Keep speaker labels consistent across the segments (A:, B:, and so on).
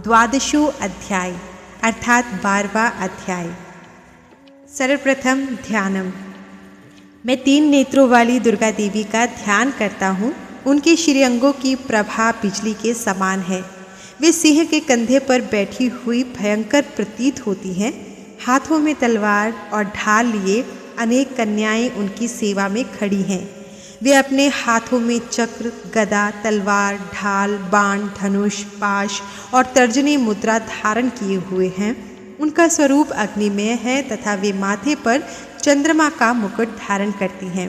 A: द्वादशो अध्याय अर्थात 12वां अध्याय। सर्वप्रथम ध्यानम। मैं 3 नेत्रों वाली दुर्गा देवी का ध्यान करता हूँ। उनके श्रीअंगों की प्रभा बिजली के समान है। वे सिंह के कंधे पर बैठी हुई भयंकर प्रतीत होती हैं। हाथों में तलवार और ढाल लिए अनेक कन्याएं उनकी सेवा में खड़ी हैं। वे अपने हाथों में चक्र, गदा, तलवार, ढाल, बाण, धनुष, पाश और तर्जनी मुद्रा धारण किए हुए हैं। उनका स्वरूप अग्निमय है तथा वे माथे पर चंद्रमा का मुकुट धारण करती हैं।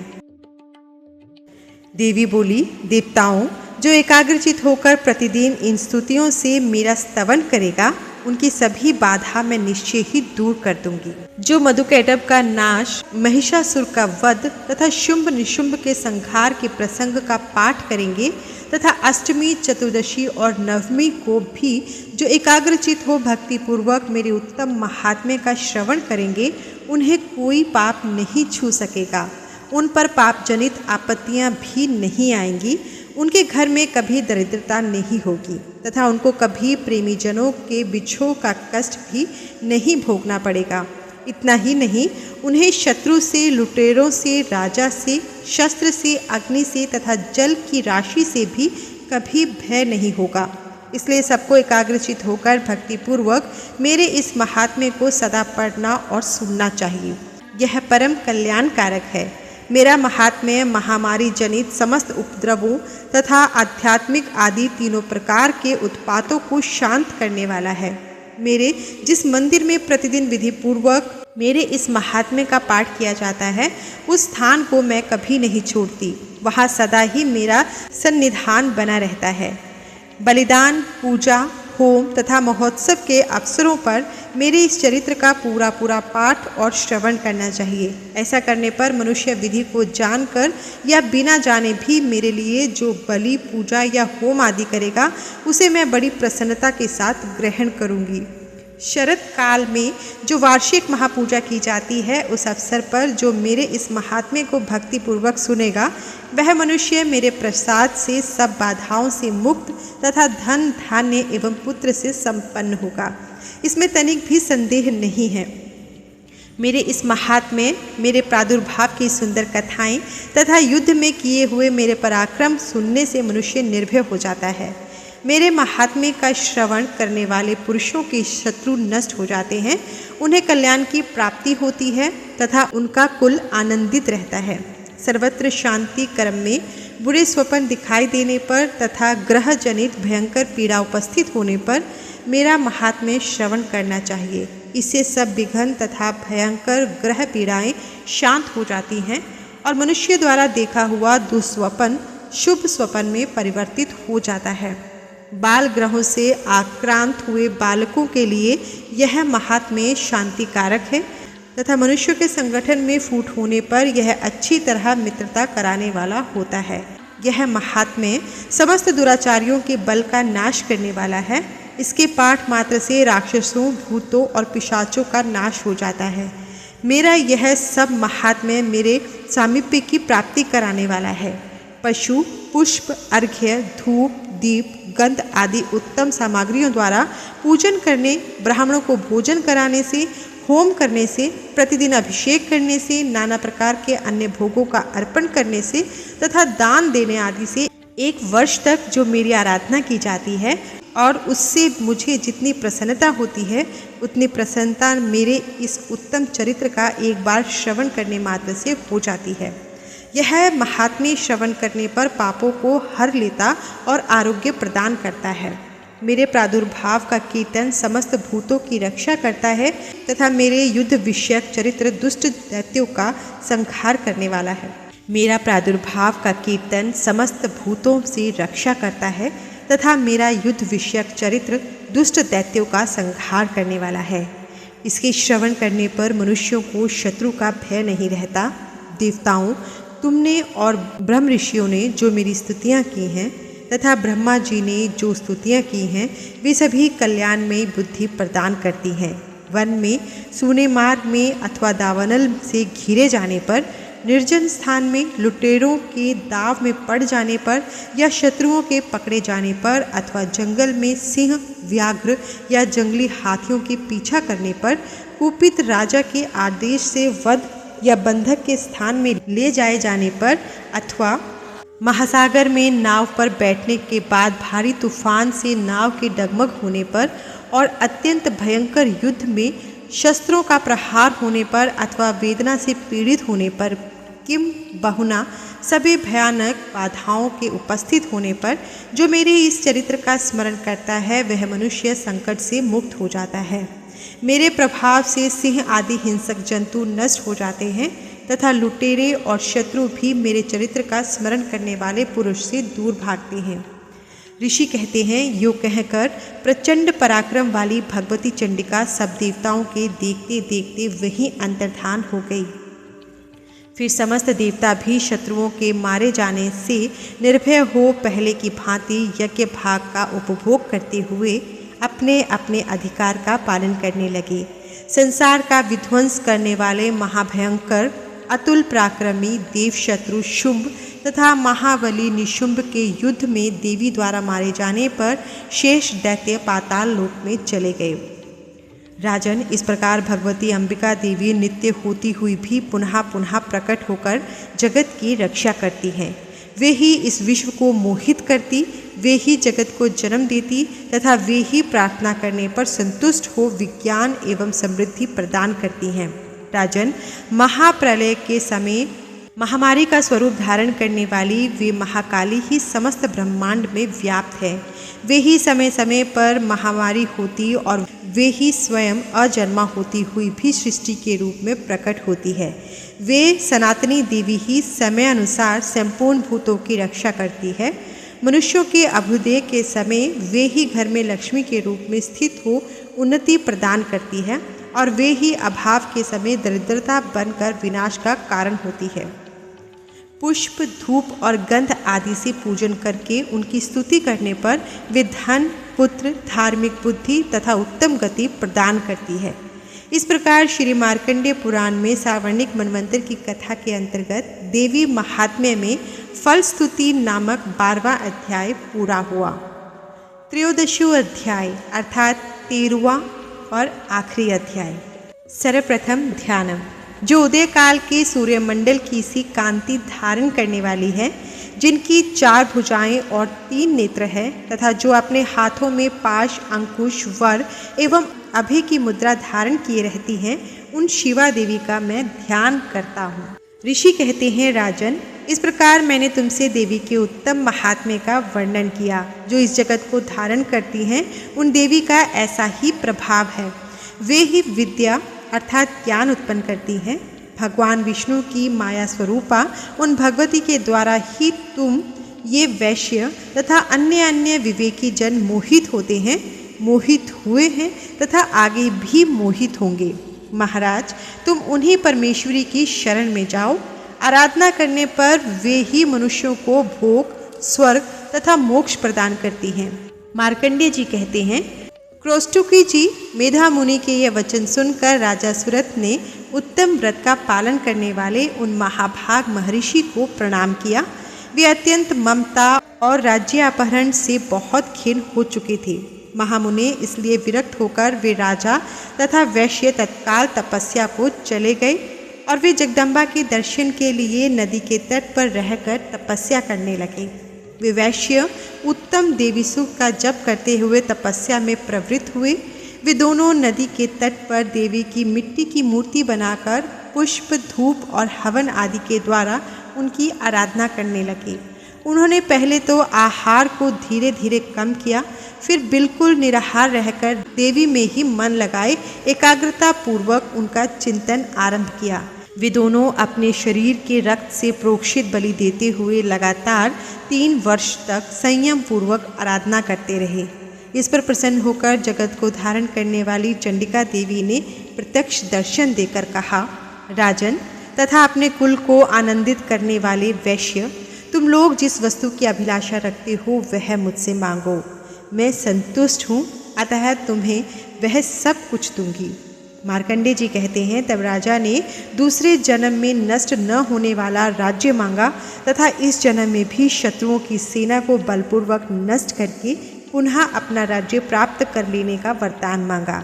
A: देवी बोली, देवताओं, जो एकाग्रचित होकर प्रतिदिन इन स्तुतियों से मेरा स्तवन करेगा, उनकी सभी बाधा मैं निश्चय ही दूर कर दूंगी। जो मधुकैटभ का नाश, महिषासुर का वध तथा शुंभ निशुंभ के संहार के प्रसंग का पाठ करेंगे तथा अष्टमी, चतुर्दशी और नवमी को भी जो एकाग्रचित हो भक्तिपूर्वक मेरे उत्तम महात्म्य का श्रवण करेंगे, उन्हें कोई पाप नहीं छू सकेगा। उन पर पाप जनित आपत्तियां भी नहीं आएंगी। उनके घर में कभी दरिद्रता नहीं होगी तथा उनको कभी प्रेमीजनों के बिछोह का कष्ट भी नहीं भोगना पड़ेगा। इतना ही नहीं, उन्हें शत्रु से, लुटेरों से, राजा से, शस्त्र से, अग्नि से तथा जल की राशि से भी कभी भय नहीं होगा। इसलिए सबको एकाग्रचित होकर भक्तिपूर्वक मेरे इस महात्म्य को सदा पढ़ना और सुनना चाहिए। यह परम कल्याणकारक है। मेरा महात्म्य महामारी जनित समस्त उपद्रवों तथा आध्यात्मिक आदि तीनों प्रकार के उत्पातों को शांत करने वाला है। मेरे जिस मंदिर में प्रतिदिन विधि पूर्वक मेरे इस महात्म्य का पाठ किया जाता है, उस स्थान को मैं कभी नहीं छोड़ती। वहाँ सदा ही मेरा सन्निधान बना रहता है। बलिदान, पूजा, होम तथा महोत्सव के अवसरों पर मेरे इस चरित्र का पूरा पाठ और श्रवण करना चाहिए। ऐसा करने पर मनुष्य विधि को जानकर या बिना जाने भी मेरे लिए जो बलि, पूजा या होम आदि करेगा, उसे मैं बड़ी प्रसन्नता के साथ ग्रहण करूंगी। शरद काल में जो वार्षिक महापूजा की जाती है, उस अवसर पर जो मेरे इस महात्म्य को भक्तिपूर्वक सुनेगा, वह मनुष्य मेरे प्रसाद से सब बाधाओं से मुक्त तथा धन, धान्य एवं पुत्र से संपन्न होगा। इसमें तनिक भी संदेह नहीं है। मेरे इस महात्म्य, मेरे प्रादुर्भाव की सुंदर कथाएं तथा युद्ध में किए हुए मेरे पराक्रम सुनने से मनुष्य निर्भय हो जाता है। मेरे महात्म्य का श्रवण करने वाले पुरुषों के शत्रु नष्ट हो जाते हैं। उन्हें कल्याण की प्राप्ति होती है तथा उनका कुल आनंदित रहता है। सर्वत्र शांति क्रम में बुरे स्वप्न दिखाई देने पर तथा ग्रह जनित भयंकर पीड़ा उपस्थित होने पर मेरा महात्म्य श्रवण करना चाहिए। इससे सब विघ्न तथा भयंकर ग्रह पीड़ाएं शांत हो जाती हैं और मनुष्य द्वारा देखा हुआ दुस्वप्न शुभ स्वप्न में परिवर्तित हो जाता है। बाल ग्रहों से आक्रांत हुए बालकों के लिए यह महात्म्य शांतिकारक है तथा मनुष्यों के संगठन में फूट होने पर यह अच्छी तरह मित्रता कराने वाला होता है। यह महात्म्य समस्त दुराचारियों के बल का नाश करने वाला है। इसके पाठ मात्र से राक्षसों, भूतों और पिशाचों का नाश हो जाता है। मेरा यह सब महात्म्य मेरे सामीप्य की प्राप्ति कराने वाला है। पशु, पुष्प, अर्घ्य, धूप, दीप, गंध आदि उत्तम सामग्रियों द्वारा पूजन करने, ब्राह्मणों को भोजन कराने से, होम करने से, प्रतिदिन अभिषेक करने से, नाना प्रकार के अन्य भोगों का अर्पण करने से तथा दान देने आदि से 1 वर्ष तक जो मेरी आराधना की जाती है और उससे मुझे जितनी प्रसन्नता होती है, उतनी प्रसन्नता मेरे इस उत्तम चरित्र का एक बार श्रवण करने मात्र से हो जाती है। यह महात्म्य श्रवण करने पर पापों को हर लेता और आरोग्य प्रदान करता है। मेरे प्रादुर्भाव का कीर्तन समस्त भूतों की रक्षा करता है तथा मेरे युद्ध विषयक चरित्र दुष्ट दैत्यों का संहार करने वाला है। मेरा प्रादुर्भाव का कीर्तन समस्त भूतों से रक्षा करता है तथा मेरा युद्ध विषयक चरित्र दुष्ट दैत्यों का संहार करने वाला है। इसके श्रवण करने पर मनुष्यों को शत्रु का भय नहीं रहता। देवताओं, तुमने और ब्रह्म ऋषियों ने जो मेरी स्तुतियाँ की हैं तथा ब्रह्मा जी ने जो स्तुतियाँ की हैं, वे सभी कल्याणमयी बुद्धि प्रदान करती हैं। वन में, सूने मार्ग में अथवा दावानल से घिरे जाने पर निर्जन स्थान में लुटेरों के दाव में पड़ जाने पर या शत्रुओं के पकड़े जाने पर अथवा जंगल में सिंह, व्याघ्र या जंगली हाथियों के पीछा करने पर कुपित राजा के आदेश से वध या बंधक के स्थान में ले जाए जाने पर अथवा महासागर में नाव पर बैठने के बाद भारी तूफान से नाव के डगमग होने पर और अत्यंत भयंकर युद्ध में शस्त्रों का प्रहार होने पर अथवा वेदना से पीड़ित होने पर किम बहुना सभी भयानक बाधाओं के उपस्थित होने पर जो मेरे इस चरित्र का स्मरण करता है वह मनुष्य संकट से मुक्त हो जाता है। मेरे प्रभाव से सिंह आदि हिंसक जंतु नष्ट हो जाते हैं तथा लुटेरे और शत्रु भी मेरे चरित्र का स्मरण करने वाले पुरुष से दूर भागते हैं। ऋषि कहते हैं, यो कहकर प्रचंड पराक्रम वाली भगवती चंडिका सब देवताओं के देखते देखते वहीं अंतर्धान हो गई। फिर समस्त देवता भी शत्रुओं के मारे जाने से निर्भय हो पहले की भांति यज्ञ भाग का उपभोग करते हुए अपने अपने अधिकार का पालन करने लगे। संसार का विध्वंस करने वाले महाभयंकर अतुल पराक्रमी देव शत्रु शुंभ तथा महाबली निशुंभ के युद्ध में देवी द्वारा मारे जाने पर शेष दैत्य पाताल लोक में चले गए। राजन, इस प्रकार भगवती अंबिका देवी नित्य होती हुई भी पुनः पुनः प्रकट होकर जगत की रक्षा करती हैं। वे ही इस विश्व को मोहित करती, वे ही जगत को जन्म देती तथा वे ही प्रार्थना करने पर संतुष्ट हो विज्ञान एवं समृद्धि प्रदान करती हैं। राजन, महाप्रलय के समय महामारी का स्वरूप धारण करने वाली वे महाकाली ही समस्त ब्रह्मांड में व्याप्त है। वे ही समय समय पर महामारी होती और वे ही स्वयं अजन्मा होती हुई भी सृष्टि के रूप में प्रकट होती है। वे सनातनी देवी ही समय अनुसार संपूर्ण भूतों की रक्षा करती है। मनुष्यों के अभ्युदय के समय वे ही घर में लक्ष्मी के रूप में स्थित हो उन्नति प्रदान करती है और वे ही अभाव के समय दरिद्रता बनकर विनाश का कारण होती है। पुष्प, धूप और गंध आदि से पूजन करके उनकी स्तुति करने पर वे धन, पुत्र, धार्मिक बुद्धि तथा उत्तम गति प्रदान करती है। इस प्रकार श्री मार्कंडेय पुराण में सावर्णिक मनवंतर की कथा के अंतर्गत देवी महात्म्य में फल स्तुति नामक 12वां अध्याय पूरा हुआ। त्रयोदशो अध्याय अर्थात 13वां और आखिरी अध्याय। सर्वप्रथम ध्यानम, जो उदय काल के सूर्यमंडल की सी कांति धारण करने वाली है, जिनकी 4 भुजाएं और 3 नेत्र है तथा जो अपने हाथों में पाश, अंकुश, वर एवं अभय की मुद्रा धारण किए रहती हैं, उन शिवा देवी का मैं ध्यान करता हूँ। ऋषि कहते हैं, राजन, इस प्रकार मैंने तुमसे देवी के उत्तम महात्म्य का वर्णन किया। जो इस जगत को धारण करती हैं, उन देवी का ऐसा ही प्रभाव है। वे ही विद्या अर्थात ज्ञान उत्पन्न करती हैं। भगवान विष्णु की माया स्वरूपा उन भगवती के द्वारा ही तुम ये वैश्य तथा अन्य अन्य विवेकी जन मोहित होते हैं, मोहित हुए हैं तथा आगे भी मोहित होंगे। महाराज, तुम उन्हीं परमेश्वरी की शरण में जाओ। आराधना करने पर वे ही मनुष्यों को भोग, स्वर्ग तथा मोक्ष प्रदान करती हैं। मार्कंडेय जी कहते हैं, क्रोष्टुकी जी, मेधा मुनि के यह वचन सुनकर राजा सुरथ ने उत्तम व्रत का पालन करने वाले उन महाभाग महर्षि को प्रणाम किया। वे अत्यंत ममता और राज्यापहरण से बहुत खिन्न हो चुके थे। महामुनि इसलिए विरक्त होकर वे राजा तथा वैश्य तत्काल तपस्या को चले गए और वे जगदम्बा के दर्शन के लिए नदी के तट पर रहकर तपस्या करने लगे। वे वैश्य उत्तम देवी सुख का जप करते हुए तपस्या में प्रवृत्त हुए। वे दोनों नदी के तट पर देवी की मिट्टी की मूर्ति बनाकर पुष्प, धूप और हवन आदि के द्वारा उनकी आराधना करने लगे। उन्होंने पहले तो आहार को धीरे धीरे कम किया, फिर बिल्कुल निराहार रहकर देवी में ही मन लगाए एकाग्रता पूर्वक उनका चिंतन आरंभ किया। वे दोनों अपने शरीर के रक्त से प्रोक्षित बलि देते हुए लगातार 3 वर्ष तक संयम पूर्वक आराधना करते रहे। इस पर प्रसन्न होकर जगत को धारण करने वाली चंडिका देवी ने प्रत्यक्ष दर्शन देकर कहा, राजन तथा अपने कुल को आनंदित करने वाले वैश्य, तुम लोग जिस वस्तु की अभिलाषा रखते हो वह मुझसे मांगो। मैं संतुष्ट हूँ, अतः तुम्हें वह सब कुछ दूंगी। मार्कंडे जी कहते हैं, तब राजा ने दूसरे जन्म में नष्ट न होने वाला राज्य मांगा तथा इस जन्म में भी शत्रुओं की सेना को बलपूर्वक नष्ट करके पुनः अपना राज्य प्राप्त कर लेने का वरदान मांगा।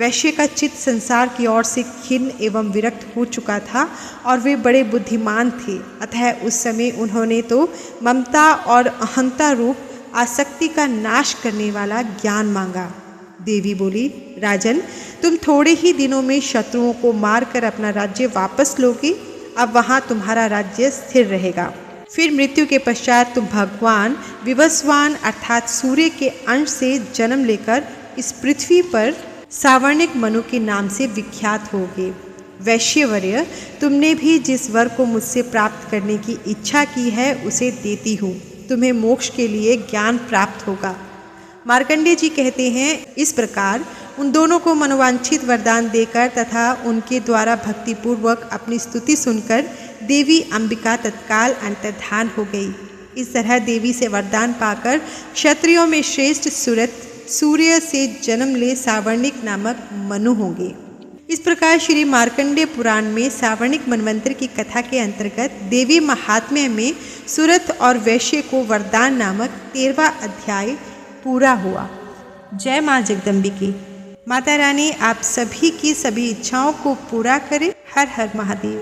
A: वैश्य का चित्त संसार की ओर से खिन्न एवं विरक्त हो चुका था और वे बड़े बुद्धिमान थे, अतः उस समय उन्होंने तो ममता और अहंता रूप आसक्ति का नाश करने वाला ज्ञान मांगा। देवी बोली, राजन, तुम थोड़े ही दिनों में शत्रुओं को मारकर अपना राज्य वापस लोगे। अब वहाँ तुम्हारा राज्य स्थिर रहेगा। फिर मृत्यु के पश्चात तुम भगवान विवस्वान अर्थात सूर्य के अंश से जन्म लेकर इस पृथ्वी पर सावर्णिक मनु के नाम से विख्यात होगे। वैश्यवर्य, तुमने भी जिस वर को मुझसे प्राप्त करने की इच्छा की है उसे देती हूँ। तुम्हें मोक्ष के लिए ज्ञान प्राप्त होगा। मार्कंडे जी कहते हैं, इस प्रकार उन दोनों को मनोवांछित वरदान देकर तथा उनके द्वारा भक्तिपूर्वक अपनी स्तुति सुनकर देवी अंबिका तत्काल अंतर्धान हो गई। इस तरह देवी से वरदान पाकर क्षत्रियों में श्रेष्ठ सूर्य से जन्म ले सावर्णिक नामक मनु होंगे। इस प्रकार श्री मार्कंडे पुराण में सावर्णिक मनवंतर की कथा के अंतर्गत देवी महात्म्य में सुरथ और वैश्य को वरदान नामक 13वां अध्याय पूरा हुआ। जय माँ जगदम्बिके। माता रानी आप सभी की सभी इच्छाओं को पूरा करे। हर हर महादेव।